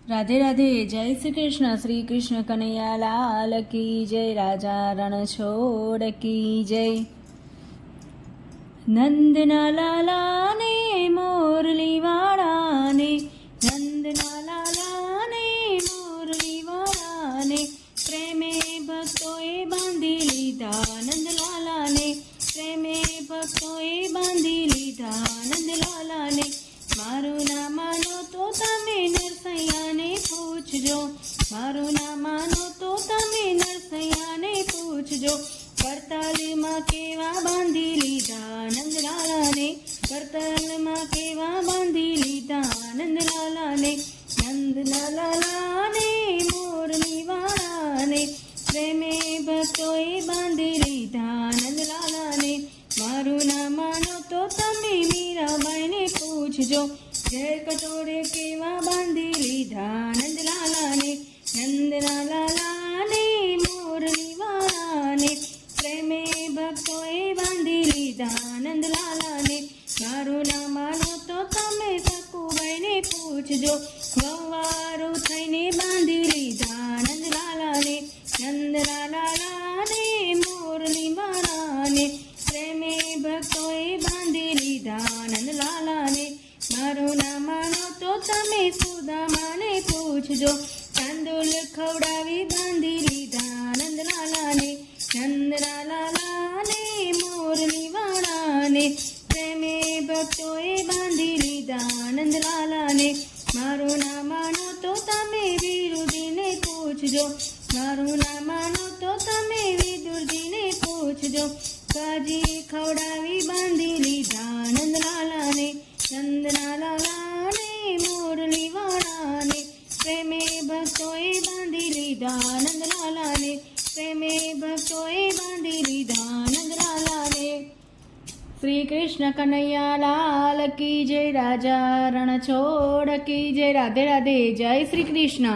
राधे राधे। जय श्री कृष्ण। श्री कृष्ण कन्हैया लाल की जय। राजा रणछोड़ की जय। नंदना लाला ने मोरली वाला ने, नंदना लाला ने मोरली वाला ने, प्रेमे भक्तोए बांधी लीधा नंदलाला ने, प्रेमे भक्तोए बांधी लीधा नंदलाला ने। मारू ना मानो तो तमे नरसैया ने पूछजो, मारू ना मानो तो तमे नरसैया ने पूछजो। करतालમાં કેવા બાંધી લીધા નંદલાલાને, કરતાલમાં કેવા બાંધી લીધા નંદલાલાને। નંદલાલાને મોરલી વાળાને, પ્રેમે ભક્તોએ બાંધી લીધા નંદલાલાને। મારું ના માનો તો તમે મીરાબાઈને પૂછજો, જય કટોરે કેવા બાંધી લીધા નંદલાલાને। નંદલાલાને મોરલી વાળાને, પ્રેમે ભક્તોએ બાંધી લીધા નંદલાલાને। મારું ના માનો તો તમે સકુબાઈને પૂછજો, ગવારો થઈને બાંધી લીધા નંદલાલાને। નંદલાલાને મોરલી વાળાને, પ્રેમે ભક્તોએ બાંધી લીધા નંદલાલાને। મારું ના માનો તો તમે સુદામાને પૂછજો, ચાંદોલ ખવડાવી બાંધી લીધા નંદલાલાને। નંદલાલાને મોરલી વાળાને, પ્રેમે ભક્તોએ બાંધી લીધા નંદલાલાને। મારું ના માનો તો તમે વિરુજીને પૂછજો, મારું ના માનો તો તમે વિદુરજીને પૂછજો। કાજી ખવડાવી બાંધી લીધા નંદલાલાને। નંદલાલાને મોરલી વાળાને, પ્રેમે ભક્તોએ બાંધી લીધા નંદલાલાને, પ્રેમે ભક્તોએ બાંધી લીધા નંદલાલાને। श्री कृष्ण कन्हैया लाल की जय। राजा रणछोड़ की जय। राधे राधे। जय श्री कृष्ण।